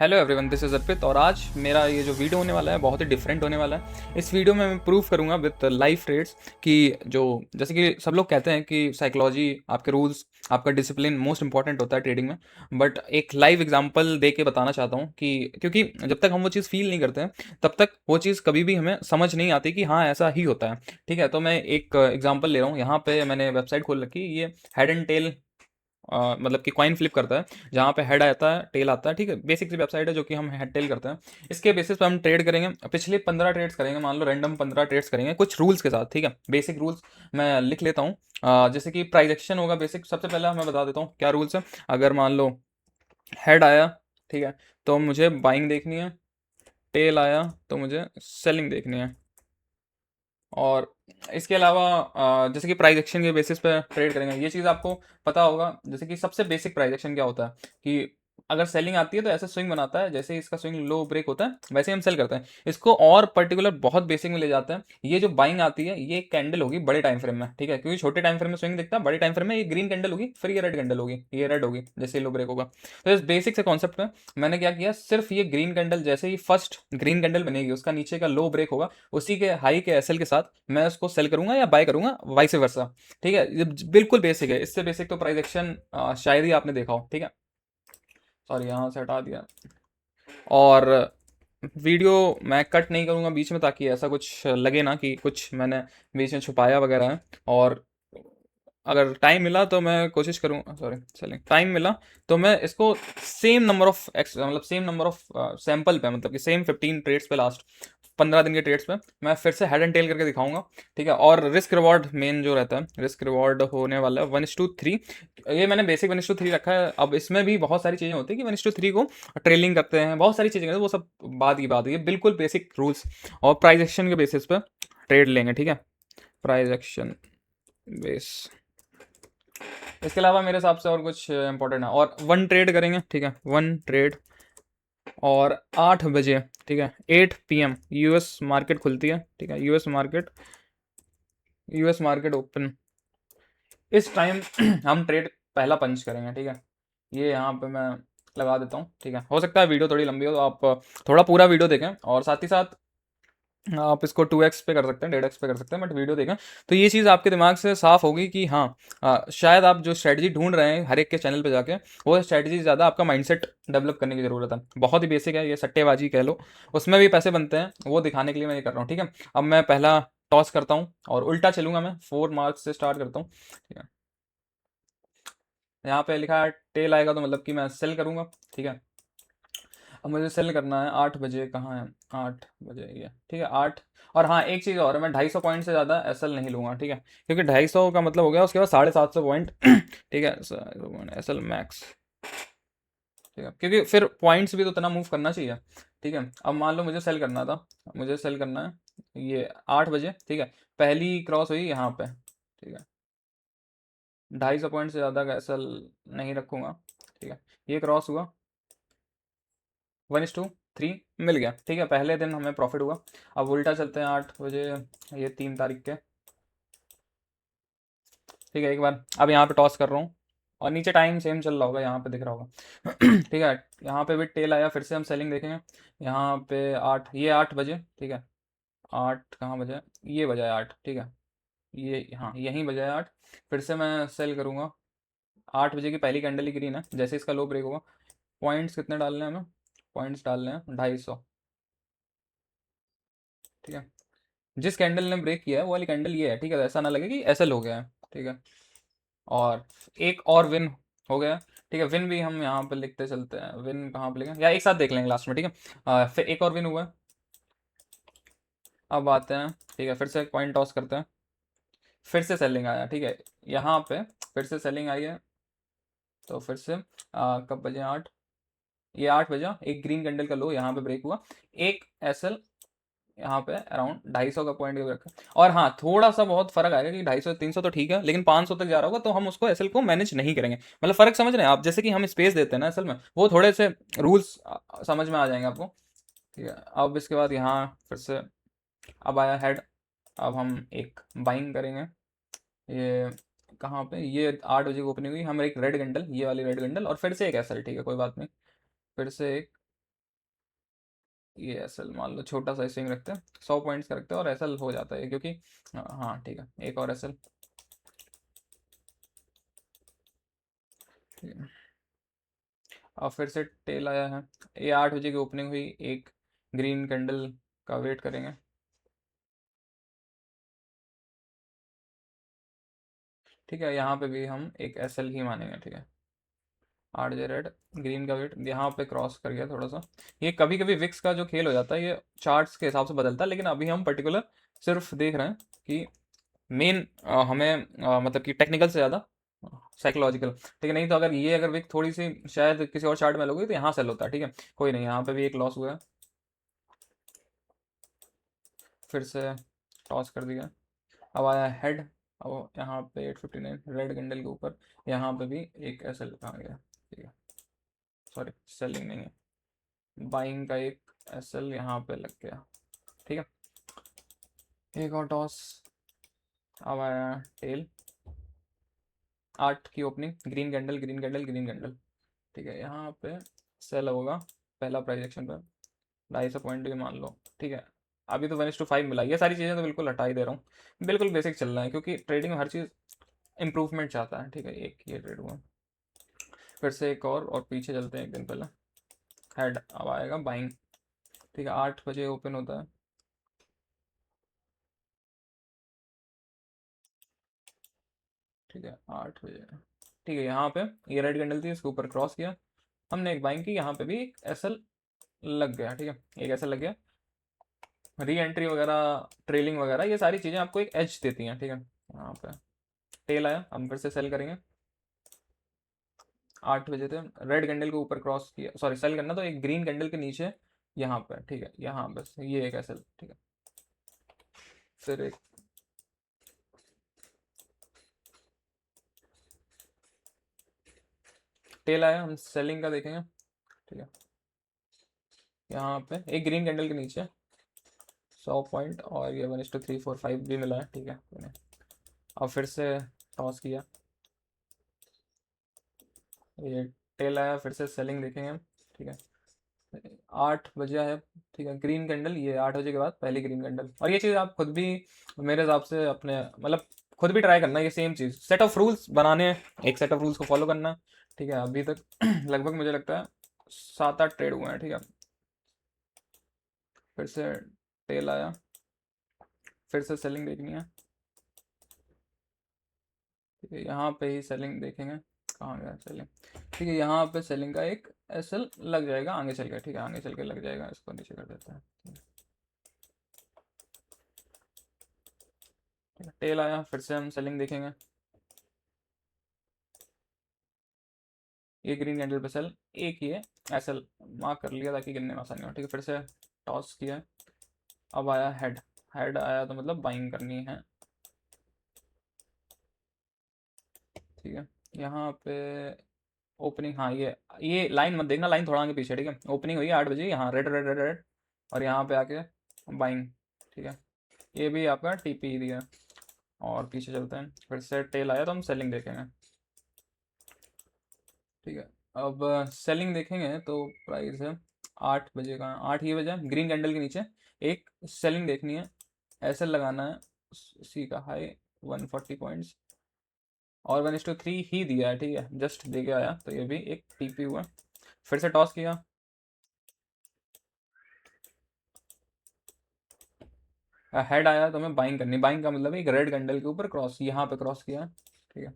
Hello everyone, this is अर्पित और आज मेरा ये जो वीडियो होने वाला है बहुत ही डिफरेंट होने वाला है। इस वीडियो में मैं प्रूव करूंगा विद लाइफ ट्रेड्स कि जो जैसे कि सब लोग कहते हैं कि साइकोलॉजी, आपके रूल्स, आपका डिसिप्लिन मोस्ट इंपॉर्टेंट होता है ट्रेडिंग में। बट एक लाइव एग्जांपल दे के बताना चाहता हूँ कि क्योंकि जब तक हम वो चीज़ फील नहीं करते हैं तब तक वो चीज़ कभी भी हमें समझ नहीं आती कि हाँ ऐसा ही होता है। ठीक है, तो मैं एक एग्जांपल ले रहा हूँ। यहाँ पे मैंने वेबसाइट खोल रखी है, ये हेड एंड टेल मतलब कि कॉइन फ्लिप करता है, जहाँ पे हेड आता है टेल आता है। ठीक है, बेसिक सी वेबसाइट है जो कि हम हेड टेल करते हैं। इसके बेसिस पे हम ट्रेड करेंगे, पिछले 15 ट्रेड्स करेंगे, मान लो रैंडम 15 ट्रेड्स करेंगे कुछ रूल्स के साथ। ठीक है, बेसिक रूल्स मैं लिख लेता हूँ। जैसे कि प्राइस एक्शन होगा बेसिक, सबसे पहले मैं बता देता हूँ क्या रूल्स है। अगर मान लो हेड आया, ठीक है, तो मुझे बाइंग देखनी है। टेल आया तो मुझे सेलिंग देखनी है। और इसके अलावा जैसे कि प्राइस एक्शन के बेसिस पे ट्रेड करेंगे, ये चीज़ आपको पता होगा। जैसे कि सबसे बेसिक प्राइस एक्शन क्या होता है कि अगर सेलिंग आती है तो ऐसे स्विंग बनाता है, जैसे इसका स्विंग लो ब्रेक होता है वैसे ही हम सेल करते हैं। इसको और पर्टिकुलर बहुत बेसिक में ले जाते हैं। ये जो बाइंग आती है ये एक कैंडल होगी बड़े टाइम फ्रेम में, ठीक है, क्योंकि छोटे टाइम फ्रेम में स्विंग दिखता है, बड़े टाइम फ्रेम में ये ग्रीन कैंडल होगी, फिर ये रेड कैंडल होगी, ये रेड होगी जैसे लो ब्रेक होगा। तो इस बेसिक से कॉन्सेप्ट में मैंने क्या किया, सिर्फ ये ग्रीन कैंडल जैसे ही फर्स्ट ग्रीन कैंडल बनेगी, उसका नीचे का लो ब्रेक होगा, उसी के हाई के एसएल के साथ मैं उसको सेल करूंगा या बाय करूंगा, वाइस वर्सा। ठीक है, ये बिल्कुल बेसिक है। इससे बेसिक तो प्राइस एक्शन शायद ही आपने देखा हो। ठीक है, सॉरी यहाँ से हटा दिया। और वीडियो मैं कट नहीं करूंगा बीच में, ताकि ऐसा कुछ लगे ना कि कुछ मैंने बीच में छुपाया वगैरह है। और अगर टाइम मिला तो मैं कोशिश करूँ, सॉरी सेलिंग टाइम मिला तो मैं इसको सेम नंबर ऑफ एक्स मतलब सेम नंबर ऑफ सैंपल पे, मतलब कि सेम 15 ट्रेड्स पे, लास्ट 15 दिन के ट्रेड्स पे मैं फिर से हेड एंड टेल करके दिखाऊंगा। ठीक है, और रिस्क रिवॉर्ड मेन जो रहता है, रिस्क रिवॉर्ड होने वाला है 1:3। ये मैंने बेसिक 1:3 रखा है। अब इसमें भी बहुत सारी चीज़ें होती है कि 1:3 को ट्रेलिंग करते हैं, बहुत सारी चीज़ें करते हैं, वो सब बाद की बात है। ये बिल्कुल बेसिक रूल्स और प्राइस एक्शन के बेसिस पे ट्रेड लेंगे। ठीक है, प्राइस एक्शन बेस। इसके अलावा मेरे हिसाब से और कुछ इंपॉर्टेंट है, और वन ट्रेड करेंगे। ठीक है, वन ट्रेड। और 8 बजे, ठीक है, 8 PM यूएस मार्केट खुलती है। ठीक है, यूएस मार्केट ओपन। इस टाइम हम ट्रेड पहला पंच करेंगे। ठीक है, ये यहाँ पे मैं लगा देता हूँ। ठीक है, हो सकता है वीडियो थोड़ी लंबी हो, तो आप थोड़ा पूरा वीडियो देखें, और साथ ही साथ आप इसको 2x पे कर सकते हैं, 1.5x पे कर सकते हैं, बट वीडियो देखें तो ये चीज़ आपके दिमाग से साफ होगी कि हाँ, शायद आप जो स्ट्रेटजी ढूंढ रहे हैं हर एक के चैनल पे जाके, वो स्ट्रेटजी ज़्यादा आपका माइंडसेट डेवलप करने की ज़रूरत है। बहुत ही बेसिक है, ये सट्टेबाजी कह लो, उसमें भी पैसे बनते हैं, वो दिखाने के लिए मैं ये कर रहा हूँ। ठीक है, अब मैं पहला टॉस करता हूँ और उल्टा चलूंगा, मैं 4 मार्क्स से स्टार्ट करता हूँ। ठीक है, यहाँ पे लिखा है टेल आएगा तो मतलब कि मैं सेल करूंगा। ठीक है, अब मुझे सेल करना है 8 बजे, कहाँ है 8 बजे, ये ठीक है 8। और हाँ, एक चीज़ और है, मैं 250 पॉइंट से ज़्यादा एसएल नहीं लूँगा। ठीक है, क्योंकि 250 का मतलब हो गया उसके बाद 750 पॉइंट। ठीक है, एसएल मैक्स। ठीक है, क्योंकि फिर पॉइंट्स भी तो इतना मूव करना चाहिए। ठीक है, अब मान लो मुझे सेल करना था, मुझे सेल करना है ये 8 बजे। ठीक है, पहली क्रॉस हुई यहाँ पे। ठीक है, 250 पॉइंट से ज़्यादा का एसएल नहीं रखूँगा। ठीक है, ये क्रॉस हुआ, 1:3 मिल गया। ठीक है, पहले दिन हमें प्रॉफिट हुआ। अब उल्टा चलते हैं 8 बजे, ये 3 तारीख के। ठीक है, एक बार अब यहाँ पे टॉस कर रहा हूँ, और नीचे टाइम सेम चल रहा होगा, यहाँ पे दिख रहा होगा। ठीक है, यहाँ पे भी टेल आया, फिर से हम सेलिंग देखेंगे। यहाँ पे 8, ये 8 बजे। ठीक है, 8 कहाँ बजे, ये बजाय 8। ठीक है, ये हाँ यहीं बजाय 8। फिर से मैं सेल करूँगा। 8 बजे की पहली कैंडल ही ग्रीन है, जैसे इसका लो ब्रेक होगा। पॉइंट्स कितने डालने हैं हमें, पॉइंट्स डालने हैं 250। ठीक है, जिस कैंडल ने ब्रेक किया है वो वाली कैंडल ये है। ठीक है, तो ऐसा ना लगे कि एसएल हो गया है। ठीक है, और एक और विन हो गया। ठीक है, विन भी हम यहाँ पे लिखते चलते हैं, विन कहाँ पे लिखें या एक साथ देख लेंगे लास्ट में। ठीक है, फिर एक और विन हुआ है। अब आते हैं, ठीक है, फिर से कॉइन टॉस करते हैं, फिर से सेलिंग आया। ठीक है, यहाँ पे फिर से सेलिंग आई है, तो फिर से कब बजे 8, ये 8 बजा, एक ग्रीन कैंडल का लो यहाँ पे ब्रेक हुआ, एक एसएल यहाँ पे अराउंड 250 का पॉइंट रखा। और हाँ, थोड़ा सा बहुत फर्क आएगा कि 250 300 तो ठीक है, लेकिन 500 तक जा रहा होगा तो हम उसको एसएल को मैनेज नहीं करेंगे। मतलब फर्क समझ रहे हैं आप, जैसे कि हम स्पेस देते हैं ना असल में, वो थोड़े से रूल्स समझ में आ जाएंगे आपको। ठीक है, अब इसके बाद यहाँ फिर से अब आया हेड। अब हम एक बाइंग करेंगे, ये कहाँ पे, ये 8 बजे को ओपनिंग हुई, हम एक रेड कैंडल, ये वाली रेड कैंडल, और फिर से एक एसएल। ठीक है, कोई बात नहीं, फिर से एक ये एसएल मान लो, छोटा सा स्विंग रखते हैं, 100 पॉइंट्स का रखते हैं और एसएल हो जाता है क्योंकि हाँ ठीक है, एक और एसएल। अब फिर से टेल आया है। ये 8 बजे की ओपनिंग हुई, एक ग्रीन कैंडल का वेट करेंगे। ठीक है, यहाँ पे भी हम एक एसएल ही मानेंगे। ठीक है, 8 बजे रेड, ग्रीन का वेट यहाँ पे क्रॉस कर गया थोड़ा सा। ये कभी कभी विक्स का जो खेल हो जाता है ये चार्ट्स के हिसाब से बदलता है, लेकिन अभी हम पर्टिकुलर सिर्फ देख रहे हैं कि मेन हमें मतलब कि टेक्निकल से ज़्यादा साइकोलॉजिकल। ठीक है, नहीं तो अगर ये अगर विक थोड़ी सी शायद किसी और चार्ट में लोगे तो यहाँ सेल होता है। ठीक है, कोई नहीं, यहाँ पे भी एक लॉस हुआ है। फिर से टॉस कर दिया। अब आया हेड। अब यहाँ पे 859 रेड कैंडल के ऊपर, यहाँ पे भी एक एसएल आ गया। ठीक है, सॉरी सेलिंग नहीं है, बाइंग का एक एसएल यहाँ पे लग गया। ठीक है, एक और टॉस। अब आया टेल, 8 की opening, green candle green candle green candle. ठीक है, यहाँ पे सेल होगा पहला प्राइस एक्शन पे, 250 पॉइंट भी मान लो। ठीक है, अभी तो 1:5 मिला। ये सारी चीज़ें तो बिल्कुल हटा ही दे रहा हूँ, बिल्कुल बेसिक चल रहा है क्योंकि ट्रेडिंग में हर चीज़ इंप्रूवमेंट चाहता है। ठीक है, एक ये ट्रेड हुआ, फिर से एक और पीछे चलते हैं एक दिन पहले। हेड, अब आएगा बाइंग। ठीक है, 8 बजे ओपन होता है। ठीक है, 8 बजे। ठीक है, यहाँ पे ये रेड कैंडल थी, इसके ऊपर क्रॉस किया, हमने एक बाइंग की, यहाँ पे भी एक एसएल लग गया। ठीक है, एक एसएल लग गया। री एंट्री वगैरह, ट्रेलिंग वगैरह, ये सारी चीज़ें आपको एक एज देती हैं। ठीक है, यहाँ पे टेल आया, हम फिर से सेल करेंगे। 8 बजे थे, रेड कैंडल के ऊपर क्रॉस किया, सॉरी सेल करना तो एक ग्रीन कैंडल के नीचे यहाँ पे। ठीक है, यहाँ बस ये एक एसएल। ठीक है, फिर एक टेल आया, हम सेलिंग का देखेंगे। ठीक है, यहाँ पे एक ग्रीन कैंडल के नीचे 100 पॉइंट, और ये 1:345 भी मिला है। ठीक है, मैंने अब फिर से टॉस किया, ये टेल आया, फिर से सेलिंग देखेंगे हम। ठीक है, 8 बजे है। ठीक है, ग्रीन कैंडल, ये 8 बजे के बाद पहली ग्रीन कैंडल। और ये चीज़ आप खुद भी मेरे हिसाब से अपने मतलब खुद भी ट्राई करना, ये same cheese, set of rules बनाने, एक सेट ऑफ रूल्स को फॉलो करना। ठीक है, अभी तक लगभग मुझे लगता है 7-8 ट्रेड हुए हैं। ठीक है, फिर से टेल आया, फिर से सेलिंग देखनी है। ठीक है, यहाँ पे ही सेलिंग देखेंगे, कहाँ गया सेलिंग। ठीक है, यहाँ पे सेलिंग का एक एसएल लग जाएगा आगे चल के। ठीक है, आगे चल के लग जाएगा, इसको नीचे कर देते हैं। ठीक है, टेल आया, फिर से हम सेलिंग देखेंगे। ये ग्रीन कैंडल पे सेल, एक ये एसएल मार्क कर लिया ताकि गिनने में आसानी हो। ठीक है, फिर से टॉस किया, अब आया हेड। हेड आया तो मतलब बाइंग करनी है। ठीक है, यहाँ पे ओपनिंग, हाँ ये लाइन मत देखना, लाइन थोड़ा आगे पीछे। ठीक है, ओपनिंग हुई 8 बजे, यहाँ रेड रेड रेड रेड, और यहाँ पे आके बाइंग। ठीक है, ये भी आपका टीपी दिया। और पीछे चलते हैं, फिर से टेल आया तो हम सेलिंग देखेंगे। ठीक है, अब सेलिंग देखेंगे तो प्राइस है 8 बजे का, 8 ही बजे ग्रीन कैंडल के नीचे एक सेलिंग देखनी है, ऐसे लगाना है। सी का हाई 140 पॉइंट्स, और 1:3 ही दिया है। ठीक है, जस्ट दे के आया, तो ये भी एक टीपी हुआ। फिर से टॉस किया, हेड आया तो हमें बाइंग करनी। बाइंग का मतलब एक रेड कैंडल के ऊपर क्रॉस, यहाँ पे क्रॉस किया। ठीक है,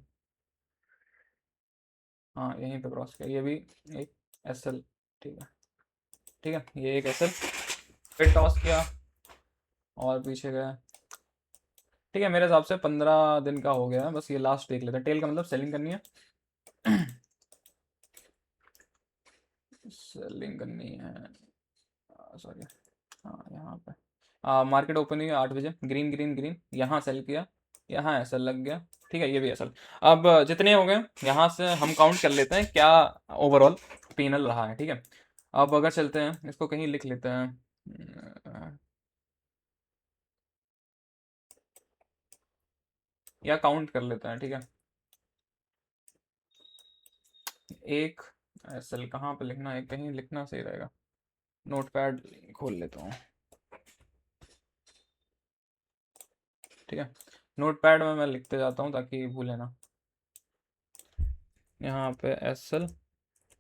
हाँ यहीं पे क्रॉस किया, ये भी एक एसएल। ठीक है, ठीक है, ये एक एसएल। फिर टॉस किया और पीछे गया। ठीक है, मेरे हिसाब से 15 दिन का हो गया है, बस ये लास्ट देख लेते हैं। टेल का मतलब सेलिंग करनी है। सेलिंग करनी है, सॉरी, हाँ यहाँ पे मार्केट ओपन हुई 8 बजे, ग्रीन ग्रीन ग्रीन, यहाँ सेल किया, यहाँ एसएल लग गया। ठीक है, ये भी एसएल। अब जितने हो गए यहाँ से हम काउंट कर लेते हैं क्या ओवरऑल पीनल रहा है। ठीक है, अब अगर चलते हैं, इसको कहीं लिख लेते हैं, या काउंट कर लेते हैं। ठीक है, एक एसएल कहाँ पे लिखना है, कहीं लिखना सही रहेगा। नोटपैड खोल लेता हूँ, ठीक है। नोटपैड में मैं लिखते जाता हूँ ताकि भूले ना। यहाँ पे एसएल,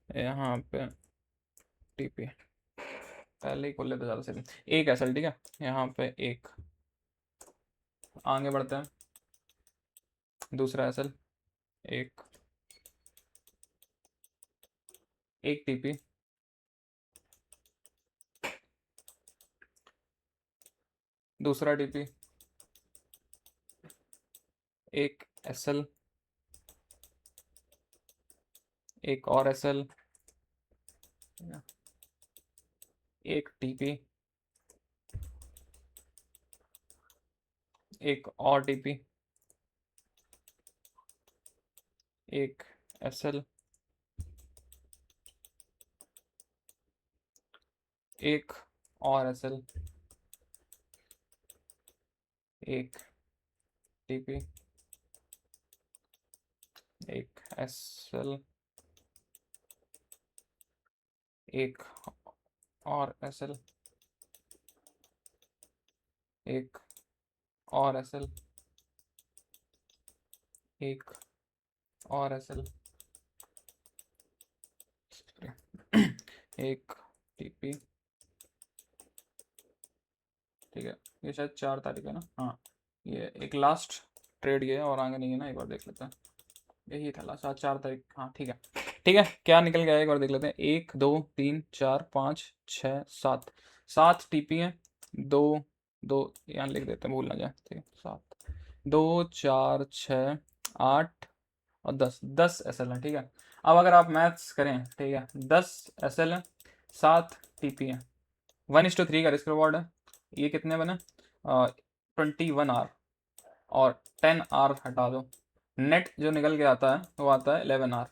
यहाँ पे टीपी, पहले ही खोल लेते ज़्यादा सही। एक एसएल, ठीक है, यहाँ पे एक, आगे बढ़ते हैं, दूसरा एसएल, एक, एक टीपी, दूसरा टीपी, एक एसएल, एक और एसएल, एक टीपी, एक और टीपी, एक एसएल, एक और एसएल, एक टीपी, एक एसएल, एक और एसएल, एक और एसएल, एक और एसएल, एक टीपी, ठीक है। ये शायद 4 तारीख है ना, हाँ, ये एक लास्ट ट्रेड ये है और आगे नहीं है ना, एक बार देख लेते हैं। यही था लास्ट, आज 4 तारीख, हाँ ठीक है। ठीक है, क्या निकल गया एक बार देख लेते हैं। 1 2 3 4 5 6 7, 7 टीपी हैं, दो दो, यहाँ लिख देते हैं भूल ना जाए, ठीक है। 7 2 4 6 8 और 10 10 एसएल है, ठीक है। अब अगर आप मैथ्स करें, ठीक है, 10 एसएल है, 7 टीपी है, 1:3 का रिस्क रिवॉर्ड है। ये कितने बने, 21 आर, और 10 आर हटा दो, नेट जो निकल के आता है वो आता है 11 आर।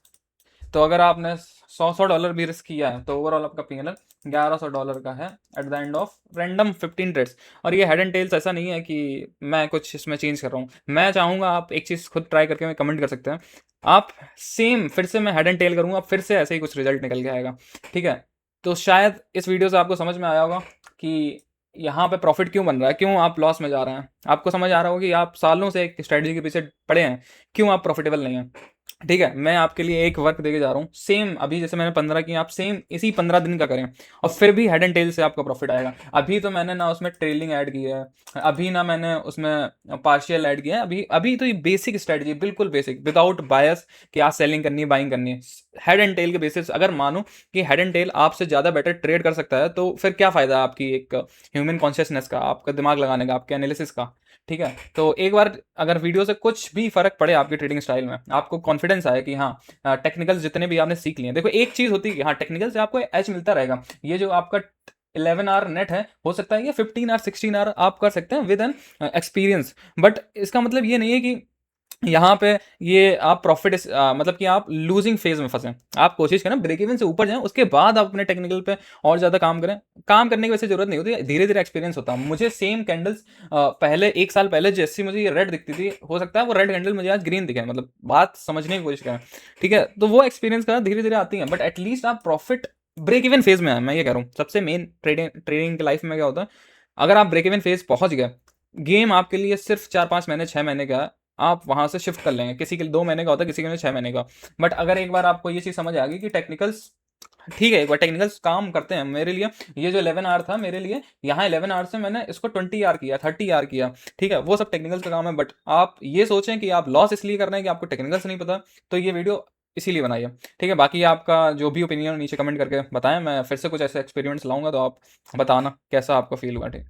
तो अगर आपने $100 भी रिस्क किया है तो ओवरऑल आपका पीएनएल $1100 का है at the end of random 15 trades. और ये हेड एंड टेल्स ऐसा नहीं है कि मैं कुछ इसमें चेंज कर रहा हूँ। मैं चाहूँगा आप एक चीज़ खुद ट्राई करके मैं कमेंट कर सकते हैं, आप सेम फिर से मैं हेड एंड टेल करूँगा, फिर से ऐसे ही कुछ रिजल्ट निकल के आएगा, ठीक है। तो शायद इस वीडियो से आपको समझ में आया होगा कि यहाँ पे प्रॉफिट क्यों बन रहा है, क्यों आप लॉस में जा रहे हैं। आपको समझ आ रहा होगा कि आप सालों से एक स्ट्रेटजी के पीछे पड़े हैं, क्यों आप प्रॉफिटेबल नहीं हैं, ठीक है। मैं आपके लिए एक वर्क देके जा रहा हूँ, सेम अभी जैसे मैंने 15 किया, आप सेम इसी 15 दिन का करें और फिर भी हेड एंड टेल से आपका प्रॉफिट आएगा। अभी तो मैंने ना उसमें ट्रेलिंग ऐड किया है, अभी ना मैंने उसमें पार्शियल ऐड किया है, अभी अभी तो ये बेसिक स्ट्रेटजी, बिल्कुल बेसिक, विदाउट बायस कि आप सेलिंग करनी है बाइंग करनी है। हेड एंड टेल के बेसिस अगर मानो कि हेड एंड टेल आपसे ज़्यादा बेटर ट्रेड कर सकता है, तो फिर क्या फ़ायदा है आपकी एक ह्यूमन कॉन्शियसनेस का, आपका दिमाग लगाने का, आपके एनालिसिस का, ठीक है। तो एक बार अगर वीडियो से कुछ भी फर्क पड़े आपकी ट्रेडिंग स्टाइल में, आपको कॉन्फिडेंस आए कि हाँ टेक्निकल्स जितने भी आपने सीख लिए, देखो एक चीज़ होती है कि हाँ टेक्निकल से आपको एज मिलता रहेगा। ये जो आपका 11 आर नेट है, हो सकता है ये 15 आर 16 आर आप कर सकते हैं विद एन एक्सपीरियंस, बट इसका मतलब ये नहीं है कि यहाँ पे ये आप प्रॉफिट मतलब कि आप लूजिंग फेज में फंसे। आप कोशिश करें ब्रेक इवन से ऊपर जाएं, उसके बाद आप अपने टेक्निकल पे और ज़्यादा काम करें। काम करने की वैसे जरूरत नहीं होती, धीरे धीरे एक्सपीरियंस होता है। मुझे सेम कैंडल्स पहले 1 साल पहले जैसी मुझे ये रेड दिखती थी, हो सकता है वो रेड कैंडल मुझे आज ग्रीन दिखे, मतलब बात समझने की कोशिश करें, ठीक है। तो वो एक्सपीरियंस का धीरे धीरे आती है, बट एटलीस्ट आप प्रॉफिट ब्रेक इवन फेज में है, मैं ये कह रहा हूँ। सबसे मेन ट्रेडिंग की लाइफ में क्या होता है, अगर आप ब्रेक इवन फेज पहुंच गए, गेम आपके लिए सिर्फ 4 5 महीने 6 महीने का है, आप वहां से शिफ्ट कर लेंगे। किसी के लिए 2 महीने का होता है, किसी के लिए 6 महीने का। बट अगर एक बार आपको ये चीज़ समझ आ गई कि टेक्निकल्स, ठीक है, एक बार टेक्निकल्स काम करते हैं मेरे लिए, ये जो 11 आर था मेरे लिए, यहाँ 11 आर से मैंने इसको 20 आर किया, 30 आर किया, ठीक है, वो सब टेक्निकल्स का काम है। बट आप ये सोचें कि आप लॉस इसलिए कर रहे हैं कि आपको टेक्निकल्स नहीं पता, तो ये वीडियो इसीलिए बनाई है, ठीक है। बाकी आपका जो भी ओपिनियन नीचे कमेंट करके बताएं, मैं फिर से कुछ ऐसे एक्सपेरिमेंट्स लाऊंगा तो आप बताना कैसा आपको फील हुआ, ठीक।